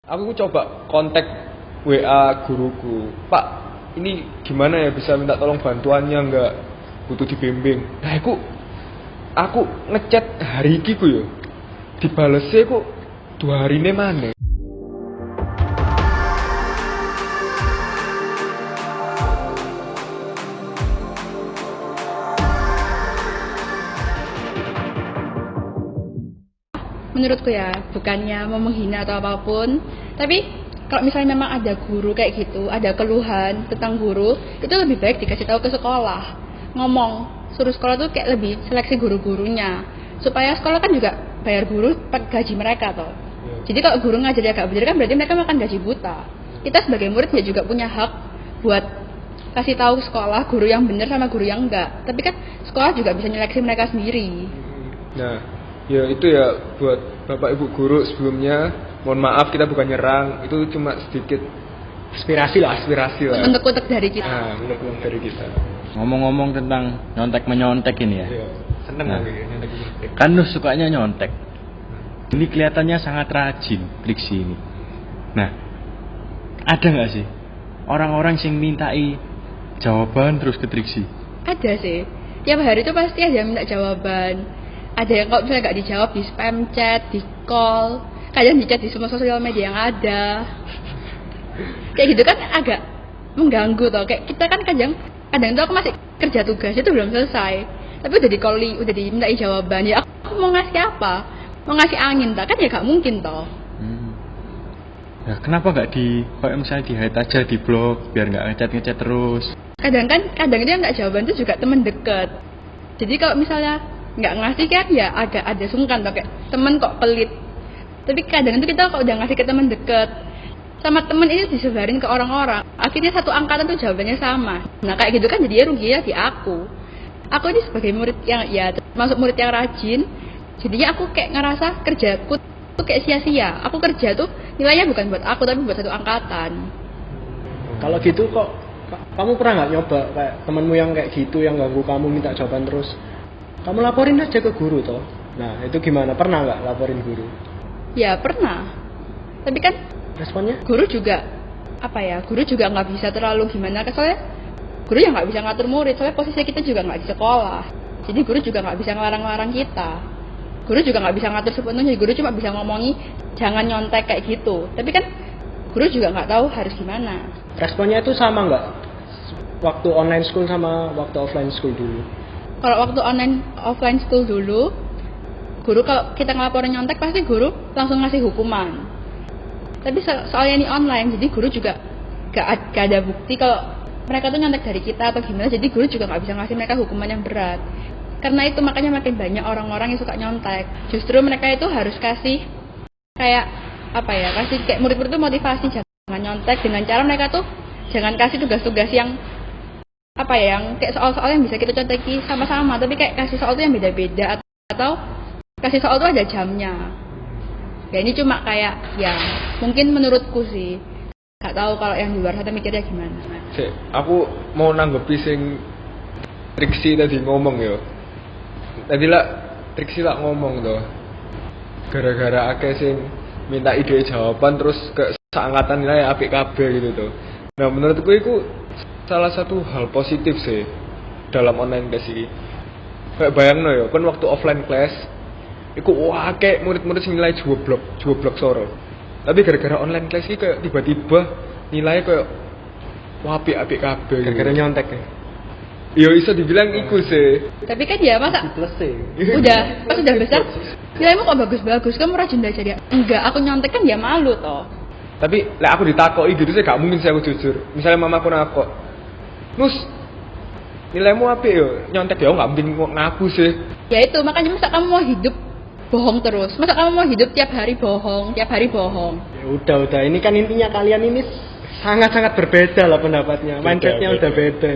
Aku coba kontak WA guruku, Pak, ini gimana ya bisa minta tolong bantuannya nggak? Butuh dibimbing. Nah, aku ngechat hari iki ku yo. Dibalesnya kok 2 hari mana? Menurutku ya, bukannya mau menghina atau apapun, tapi kalau misalnya memang ada guru kayak gitu, ada keluhan tentang guru, itu lebih baik dikasih tahu ke sekolah. Ngomong, suruh sekolah tuh kayak lebih seleksi guru-gurunya, supaya sekolah kan juga bayar guru pakai gaji mereka toh. Jadi kalau guru ngajar agak bener kan berarti mereka makan gaji buta. Kita sebagai murid ya juga punya hak buat kasih tahu sekolah guru yang bener sama guru yang enggak. Tapi kan sekolah juga bisa nyeleksi mereka sendiri. Nah, ya itu ya buat Bapak Ibu guru sebelumnya, mohon maaf kita bukan nyerang, itu cuma sedikit aspirasi lah. Untuk dari kita. Nah, untuk dari kita. Ngomong-ngomong tentang nyontek-menyontek ini ya. Iya, seneng Nah. aku ya nyontek. Kan lu sukanya nyontek. Ini kelihatannya sangat rajin Triksi ini. Nah, ada nggak sih orang-orang yang mintai jawaban terus ke Triksi? Ada sih. Tiap hari itu pasti ada yang minta jawaban. Ada yang kalau misalnya nggak dijawab di spam chat, di call, kadang di chat di semua sosial media yang ada. Kayak gitu kan agak mengganggu toh. Kayak kita kan kadang tuh aku masih kerja tugas itu belum selesai, tapi udah udah dimintai jawaban. Ya aku mau ngasih apa? Mau ngasih angin tak kan ya gak mungkin toh. Ya, kenapa nggak kalau misalnya di hide aja di blog biar nggak ngechat terus? Kadang itu yang nggak jawaban itu juga temen deket. Jadi kalau misalnya nggak ngasih kan ya agak ada sungkan toh, kayak temen kok pelit. Tapi kadang itu kita kalau udah ngasih ke temen deket sama temen ini disebarin ke orang-orang, akhirnya satu angkatan tuh jawabannya sama. Nah kayak gitu kan jadi rugi ya di aku. Aku ini sebagai murid yang ya masuk murid yang rajin, jadinya aku kayak ngerasa kerjaku tuh kayak sia-sia. Aku kerja tuh nilainya bukan buat aku tapi buat satu angkatan. Kalau gitu kok kamu pernah nggak nyoba kayak temanmu yang kayak gitu yang ganggu kamu minta jawaban terus? Kamu laporin aja ke guru toh. Nah itu gimana? Pernah nggak laporin guru? Ya pernah. Tapi kan Responnya? guru juga Guru juga nggak bisa terlalu gimana. Soalnya guru yang nggak bisa ngatur murid. Soalnya posisi kita juga nggak di sekolah. Jadi guru juga nggak bisa ngelarang-larang kita. Guru juga nggak bisa ngatur sepenuhnya. Guru cuma bisa ngomongi jangan nyontek kayak gitu. Tapi kan guru juga nggak tahu harus gimana. Responnya itu sama nggak? Waktu online school sama waktu offline school dulu? Kalau waktu offline school dulu, guru kalau kita ngelaporin nyontek pasti guru langsung ngasih hukuman. Tapi soalnya ini online, jadi guru juga gak ada bukti kalau mereka tuh nyontek dari kita atau gimana. Jadi guru juga gak bisa ngasih mereka hukuman yang berat. Karena itu makanya makin banyak orang-orang yang suka nyontek. Justru mereka itu harus kasih kayak kasih kayak murid-murid itu motivasi jangan nyontek dengan cara mereka tuh jangan kasih tugas-tugas yang yang kayak soal-soal yang bisa kita contekin sama-sama, tapi kayak kasih soal tuh yang beda-beda atau kasih soal tuh ada jamnya. Ya ini cuma kayak ya mungkin menurutku sih, gak tahu kalau yang di luar sana mikirnya gimana. Aku mau nanggepi sing Triksi tadi ngomong yo. Tadi lah Triksi lah ngomong tuh. Gara-gara akeh sing minta ide jawaban terus ke seangkatan nilai apik kabeh gitu tuh. Nah menurutku itu salah satu hal positif sih dalam online class ini. Kayak bayangno yo, kan waktu offline class iku kayak murid-murid sing nilai jublok soro. Tapi gara-gara online class iki kayak tiba-tiba nilai kayak apik kabeh. Gara-gara nyontek ya? Yo iso dibilang iku sih. Tapi kan ya masa Plus sih. pas udah besar nilaimu kok bagus-bagus, kamu rajin belajar ya? Enggak, aku nyontek kan ya malu toh. Tapi lek aku ditakoki gitu sih gak mungkin sih aku jujur. Misalnya mamaku nakok, "Nus, nilaimu apik yo." Nyontek ya gak mungkin ngaku sih. Ya itu makanya masa kamu mau hidup bohong terus? Masa kamu mau hidup tiap hari bohong? Ya udah. Ini kan intinya kalian ini sangat-sangat berbeda lah pendapatnya. Mindsetnya udah beda.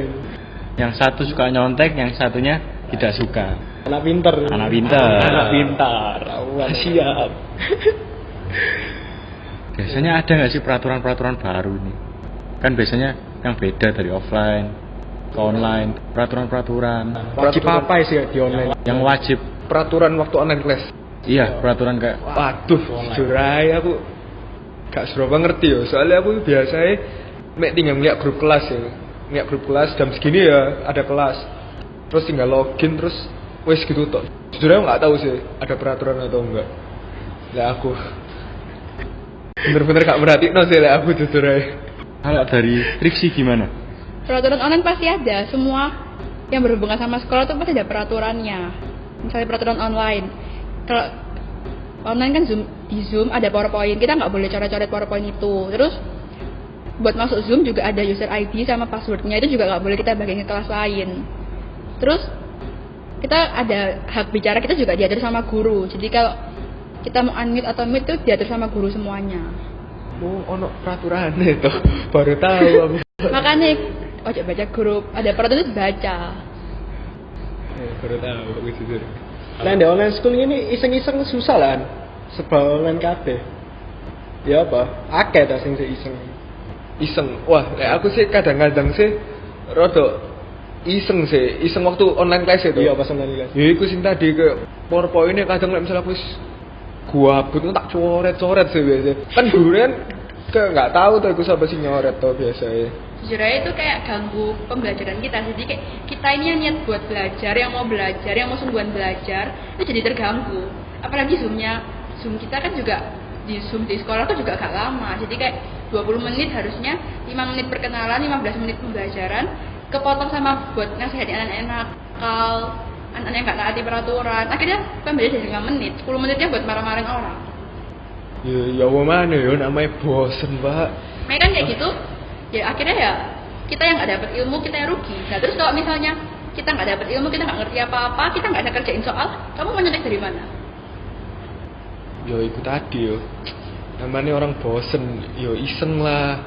Yang satu suka nyontek, yang satunya tidak suka. Anak pintar. Siap. Biasanya ada nggak sih peraturan-peraturan baru ini? Kan biasanya yang beda dari offline ke online, peraturan-peraturan. Wajib apa sih di online? Yang wajib. Peraturan waktu online class. Iya, peraturan kayak Waduh, jujur aja aku gak seberapa ngerti yo. Soalnya aku biasanya mek tinggal ngeliat grup kelas ya. Ngeliat grup kelas jam segini ya ada kelas. Terus tinggal login terus wes gitu tok. Jujur aku nggak tahu sih ada peraturan atau enggak. Lah aku bener-bener gak merhatiin sih lah aku jujur aja. Kalau dari Triksi gimana? Peraturan online pasti ada. Semua yang berhubungan sama sekolah tuh pasti ada peraturannya. Misalnya peraturan online. Kalau online kan di Zoom ada PowerPoint. Kita nggak boleh coret-coret PowerPoint itu. Terus buat masuk Zoom juga ada user ID sama passwordnya. Itu juga nggak boleh kita bagiin ke kelas lain. Terus kita ada hak bicara, kita juga diatur sama guru. Jadi kalau kita mau unmute atau mute itu diatur sama guru semuanya. Oh, ono peraturannya tuh. Baru tahu aku. Makanya ojo baca grup, ada peraturan itu baca. Baru tahu aku jujur. Nah, di online school ini iseng-iseng susah lah. Sebab online kabeh. Ya apa? Akeh ta sing iseng. Iseng. Wah, aku sih kadang-kadang sih rada iseng sih. Iseng waktu online class itu. Iya, pas online kelas. Ya iku sing tadi ke PowerPoint-nya kadang lek misalnya aku wis gabut tak coret-coret sih biasa. Kan guru kan nggak tahu tuh aku siapa sih nyoret tuh biasanya. Jujur aja itu kayak ganggu pembelajaran kita. Jadi kayak kita ini yang niat buat belajar, yang mau belajar, yang mau sungguhan belajar, itu jadi terganggu. Apalagi Zoom kita kan juga di Zoom di sekolah tuh juga agak lama. Jadi kayak 20 menit harusnya 5 menit perkenalan, 15 menit pembelajaran, kepotong sama buat nasihatin anak-anak nakal, anak-anak yang nggak taati peraturan. Akhirnya pembelajaran jadi 5 menit, 10 menitnya buat marah-marahin orang. Ya mana ya namanya bosen, Pak. Mereka kan kayak gitu. Ya akhirnya ya kita yang nggak dapat ilmu, kita yang rugi. Nah terus kalau misalnya kita nggak dapat ilmu, kita nggak ngerti apa-apa, kita nggak ada kerjain soal, kamu mau nyontek dari mana? Yo ikut tadi yo. Namanya orang bosen, yo iseng lah.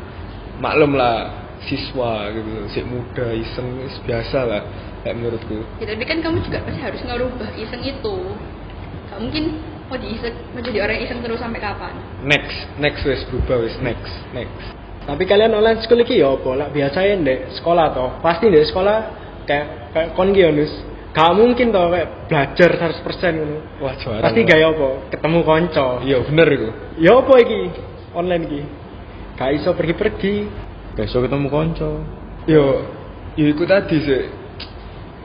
Maklum lah siswa gitu, sik muda iseng biasa lah kayak menurutku. Ya tapi kan kamu juga pasti harus ngerubah iseng itu. Gak mungkin mau jadi orang iseng terus sampai kapan? Next wes berubah wes next. Tapi kalian online school iki ya apa? Lah biasanya ndek sekolah toh. Pasti ndek sekolah kayak kon ki Yunus. Gak mungkin toh kayak belajar 100% ngono. Wah, juara. Pasti gaya apa? Ketemu kanca. Iya bener iku. Ya apa iki? Online iki. Gak iso pergi-pergi. Besok ketemu konco. Yo iku tadi sih.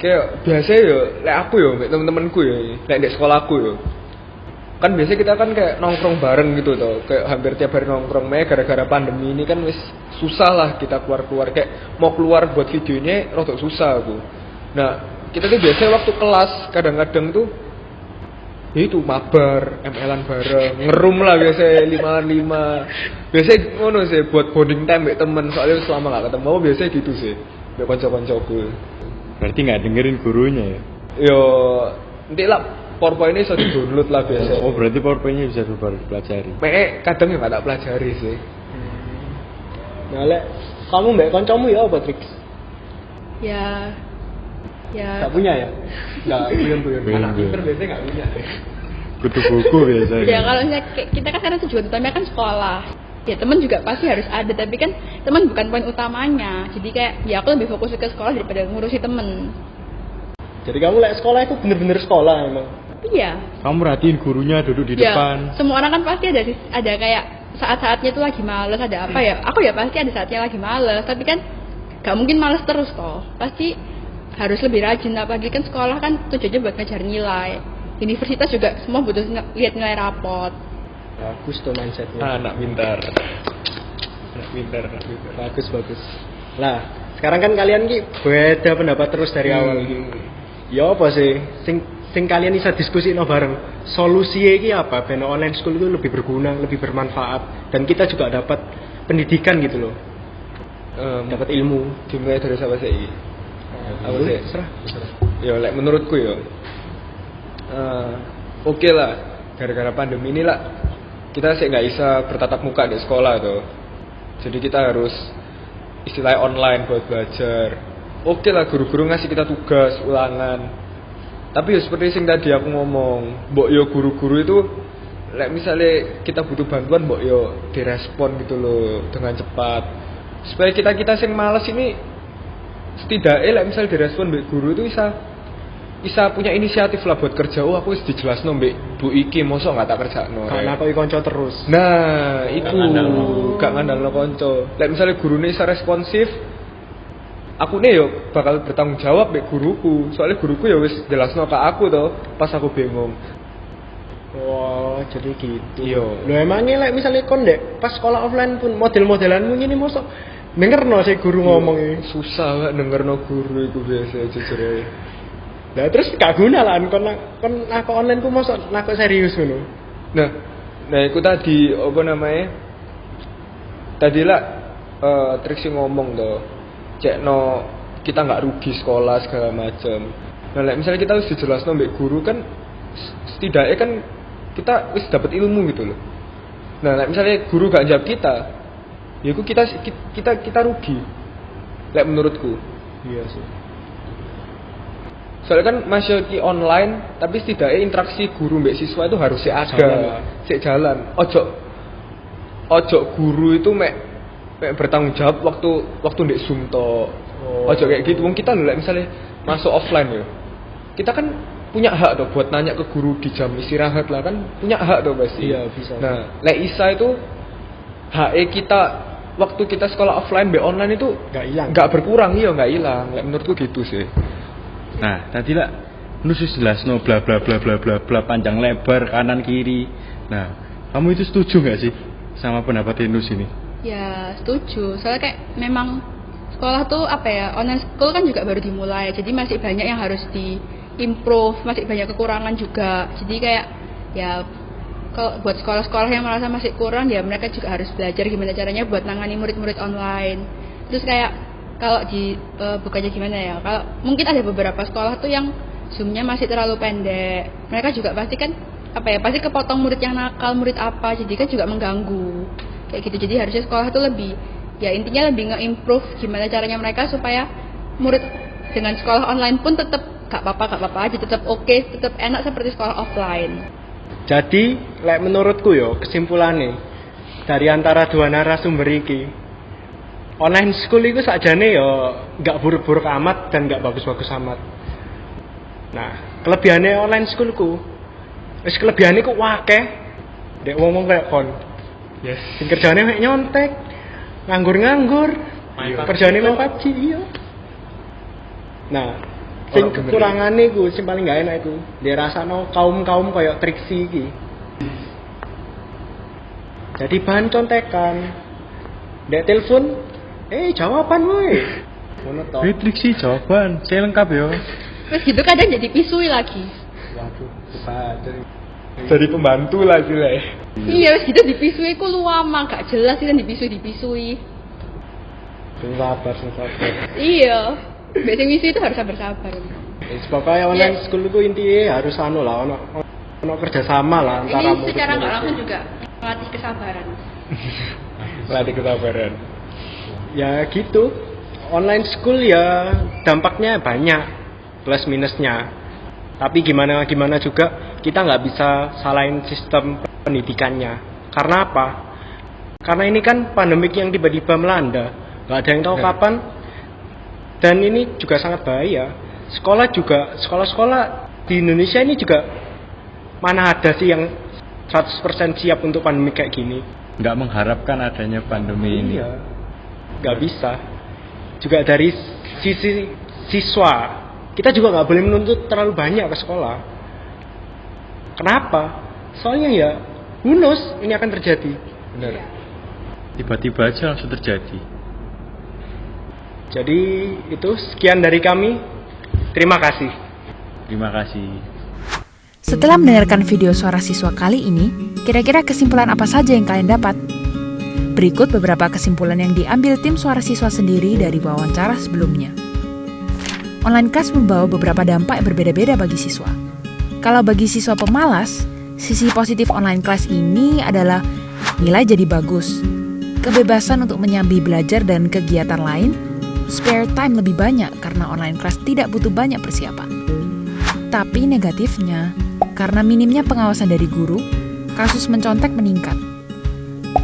Kayak biasa yo lek aku yo mek temen-temenku yo lek ndek sekolahku yo. Kan biasa kita kan kayak nongkrong bareng gitu toh, kayak hampir tiap hari nongkrong. Gara-gara pandemi ini kan wis susah lah kita keluar kayak mau keluar buat videonya rada susah aku. Nah kita tuh biasanya waktu kelas kadang-kadang tuh ya itu mabar, ML-an bareng, ngerum lah biasanya 5-5. Biasanya ngono sih buat bonding time sama temen, soalnya selama gak ketemu biasanya gitu sih biar konco-koncoku. Berarti nggak dengerin gurunya ya? Yo nanti lah PowerPoint ini bisa di-download lah biasanya. Oh berarti PowerPoint-nya bisa dipelajari? Kadang ya gak tak pelajari sih. Nah lek kamu mbak kancamu ya apa Trix? Ya Gak punya ya? Gak punya. Anak Punya. pinter biasanya gak punya. Kutu buku biasanya. ya kalau misalnya kita kan sekarang tujuan utamanya kan sekolah. Ya teman juga pasti harus ada, tapi kan teman bukan poin utamanya. Jadi kayak ya aku lebih fokus ke sekolah daripada ngurusi temen. Jadi kamu lek sekolah itu bener-bener sekolah emang? Iya. Kamu perhatiin gurunya duduk di Ya, depan. semua orang kan pasti ada kayak saat-saatnya tuh lagi males, ada apa ya? Aku ya pasti ada saatnya lagi males, tapi kan gak mungkin males terus toh. Pasti harus lebih rajin, apalagi kan sekolah kan tujuannya buat ngejar nilai. Universitas juga semua butuh lihat nilai raport. Bagus tuh mindsetnya. Anak pintar. Bagus. Lah, sekarang kan kalian ki beda pendapat terus dari awal ki. Ya apa sih? Sing kalian bisa diskusi no bareng. Solusinya ki apa? Ben online school itu lebih berguna, lebih bermanfaat, dan kita juga dapat pendidikan gitu loh. Dapat ilmu. Dimulai dari siapa sih? Apa sih? Serah. Ya, lek menurutku ya. Oke lah, gara-gara pandemi ini lah kita sih nggak bisa bertatap muka di sekolah tuh. Jadi kita harus istilahnya online buat belajar. Oke lah, guru-guru ngasih kita tugas ulangan. Tapi ya seperti yang tadi aku ngomong, mbok yo guru-guru itu lek misalnya kita butuh bantuan mbok yo direspon gitu loh dengan cepat. Supaya kita sing malas ini setidaknya lek misalnya direspon mbek guru itu bisa bisa punya inisiatif lah buat kerja. Oh, aku wis dijelasno mbek Bu iki, mosok gak tak kerjakno. Karena kok konco terus. Nah, iku ngandalno. gak ngandalno kanca. Lek misale gurune iso responsif, aku nih yo bakal bertanggung jawab mbek guruku. Soalnya guruku ya wis jelasno ke aku to, pas aku bingung. Wah, jadi gitu. Iya. Lho emangnya lek misalnya kon dek pas sekolah offline pun model-modelanmu ini mosok dengerno sih guru ngomong ini. Susah gak dengerno guru iku biasa jujur ae. Lah terus gak guna lah kon aku online ku mosok aku serius ngono. Nah itu tadi apa namanya? Tadi lah Triksi ngomong tuh, cekno kita nggak rugi sekolah segala macam. Nah, misalnya kita harus dijelaskan mbak guru kan, setidaknya kan kita harus dapat ilmu gitu loh. Nah, misalnya guru gak jawab kita, ya kita rugi. Lek menurutku. Iya sih. Soalnya kan masih di online, tapi setidaknya interaksi guru mbak siswa itu harus ada, jalan. Ojo guru itu mek bertanggung jawab waktu ndek Zoom to. Ojo kayak gitu. Wong kita lho misalnya masuk offline ya. Kita kan punya hak tuh buat nanya ke guru di jam istirahat lah, kan punya hak tuh pasti. Iya, bisa. Nah, lek Isa itu hak kita waktu kita sekolah offline mbek online itu Gak hilang. Gak berkurang, iya gak hilang. Lek menurutku gitu sih. Nah, tadi lah nusus jelas no bla bla bla bla bla bla panjang lebar kanan kiri. Nah, kamu itu setuju nggak sih sama pendapat Nus ini? Ya setuju, soalnya kayak memang sekolah tuh apa ya, online school kan juga baru dimulai, jadi masih banyak yang harus di-improve, masih banyak kekurangan juga. Jadi kayak ya kalau buat sekolah-sekolah yang merasa masih kurang ya mereka juga harus belajar gimana caranya buat nangani murid-murid online. Terus kayak kalau bukannya gimana ya, kalau mungkin ada beberapa sekolah tuh yang zoomnya masih terlalu pendek, mereka juga pasti kan apa ya, pasti kepotong murid yang nakal, murid apa, jadi kan juga mengganggu kayak gitu. Jadi harusnya sekolah tuh lebih, ya intinya lebih nge-improve gimana caranya mereka supaya murid dengan sekolah online pun tetap gak apa-apa aja, tetap oke, tetap enak seperti sekolah offline. Jadi, lek menurutku yo kesimpulannya dari antara dua narasumber iki, online school itu sakjane yo gak buruk-buruk amat dan gak bagus-bagus amat. Nah, kelebihannya online schoolku, wis kelebihane ku wakeh. Dek ngomong kayak kon. Yes. Sing kerjane mek nyontek, nganggur-nganggur, kerjane main PUBG, iya. Nah, sing kekurangane ku sing paling gak enak iku, dirasakno kaum-kaum koyo Triksi iki. Jadi bahan contekan. Dek telepon, jawaban woi. Ngono to. Triksi jawaban, saya lengkap ya. Terus gitu kadang jadi pisui lagi. Waduh, kebaca. Jadi pembantu lah sih lah. Iya, wis gitu dipisui ku luama, gak jelas sih kan dipisui. Sing sabar. Iya. Biasanya misi itu harus sabar-sabar. Pokoknya online school itu intinya harus ono kerjasama lah antara Ini secara nggak langsung juga melatih kesabaran. Latih kesabaran. Ya gitu. Online school ya dampaknya banyak, plus minusnya. Tapi gimana juga kita nggak bisa salahin sistem pendidikannya. Karena apa? Karena ini kan pandemik yang tiba-tiba melanda, nggak ada yang tahu kapan. Dan ini juga sangat bahaya. Sekolah-sekolah di Indonesia ini juga mana ada sih yang 100% siap untuk pandemi kayak gini. Nggak mengharapkan adanya pandemi ini. Iya, nggak bisa. Juga dari sisi siswa, kita juga nggak boleh menuntut terlalu banyak ke sekolah. Kenapa? Soalnya ya, who knows ini akan terjadi. Benar. Tiba-tiba aja langsung terjadi. Jadi itu sekian dari kami. Terima kasih. Terima kasih. Setelah mendengarkan video suara siswa kali ini, kira-kira kesimpulan apa saja yang kalian dapat? Berikut beberapa kesimpulan yang diambil tim suara siswa sendiri dari wawancara sebelumnya. Online class membawa beberapa dampak yang berbeda-beda bagi siswa. Kalau bagi siswa pemalas, sisi positif online class ini adalah nilai jadi bagus, kebebasan untuk menyambi belajar dan kegiatan lain, spare time lebih banyak karena online class tidak butuh banyak persiapan. Tapi negatifnya, karena minimnya pengawasan dari guru, kasus mencontek meningkat.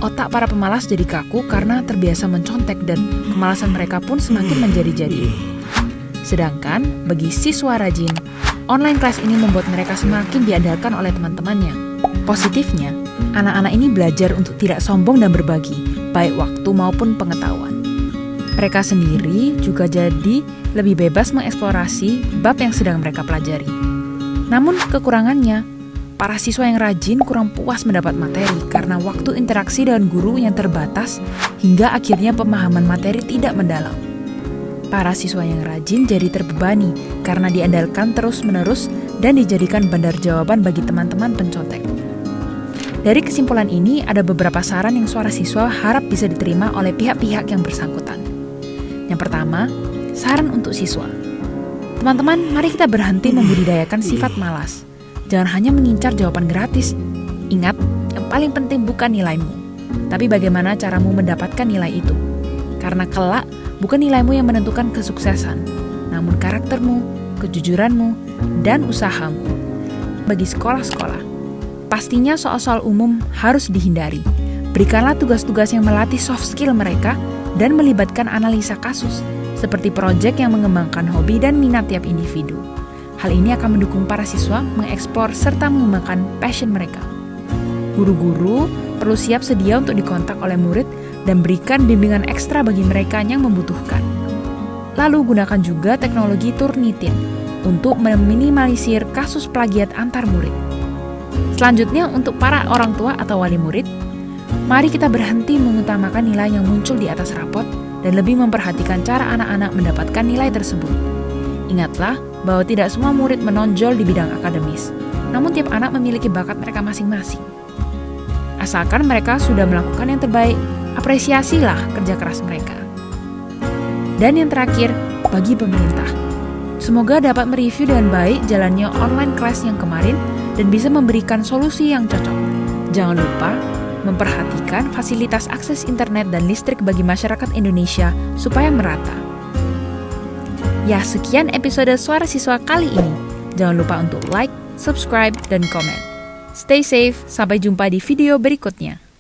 Otak para pemalas jadi kaku karena terbiasa mencontek dan kemalasan mereka pun semakin menjadi-jadi. Sedangkan bagi siswa rajin, Online class ini membuat mereka semakin diandalkan oleh teman-temannya. Positifnya, anak-anak ini belajar untuk tidak sombong dan berbagi, baik waktu maupun pengetahuan. Mereka sendiri juga jadi lebih bebas mengeksplorasi bab yang sedang mereka pelajari. Namun kekurangannya, para siswa yang rajin kurang puas mendapat materi karena waktu interaksi dengan guru yang terbatas hingga akhirnya pemahaman materi tidak mendalam. Para siswa yang rajin jadi terbebani karena diandalkan terus-menerus dan dijadikan bandar jawaban bagi teman-teman pencontek. Dari kesimpulan ini, ada beberapa saran yang suara siswa harap bisa diterima oleh pihak-pihak yang bersangkutan. Yang pertama, saran untuk siswa. Teman-teman, mari kita berhenti membudidayakan sifat malas. Jangan hanya mengincar jawaban gratis. Ingat, yang paling penting bukan nilaimu, tapi bagaimana caramu mendapatkan nilai itu. Karena kelak, bukan nilaimu yang menentukan kesuksesan, namun karaktermu, kejujuranmu, dan usahamu. Bagi sekolah-sekolah, pastinya soal-soal umum harus dihindari. Berikanlah tugas-tugas yang melatih soft skill mereka dan melibatkan analisa kasus, seperti proyek yang mengembangkan hobi dan minat tiap individu. Hal ini akan mendukung para siswa mengeksplor serta mengembangkan passion mereka. Guru-guru perlu siap sedia untuk dikontak oleh murid dan berikan bimbingan ekstra bagi mereka yang membutuhkan. Lalu gunakan juga teknologi Turnitin untuk meminimalisir kasus plagiat antar murid. Selanjutnya, untuk para orang tua atau wali murid, mari kita berhenti mengutamakan nilai yang muncul di atas rapot dan lebih memperhatikan cara anak-anak mendapatkan nilai tersebut. Ingatlah bahwa tidak semua murid menonjol di bidang akademis, namun tiap anak memiliki bakat mereka masing-masing. Asalkan mereka sudah melakukan yang terbaik, apresiasilah kerja keras mereka. Dan yang terakhir, bagi pemerintah, semoga dapat mereview dengan baik jalannya online class yang kemarin dan bisa memberikan solusi yang cocok. Jangan lupa memperhatikan fasilitas akses internet dan listrik bagi masyarakat Indonesia supaya merata. Ya, sekian episode Suara Siswa kali ini. Jangan lupa untuk like, subscribe, dan komen. Stay safe, sampai jumpa di video berikutnya.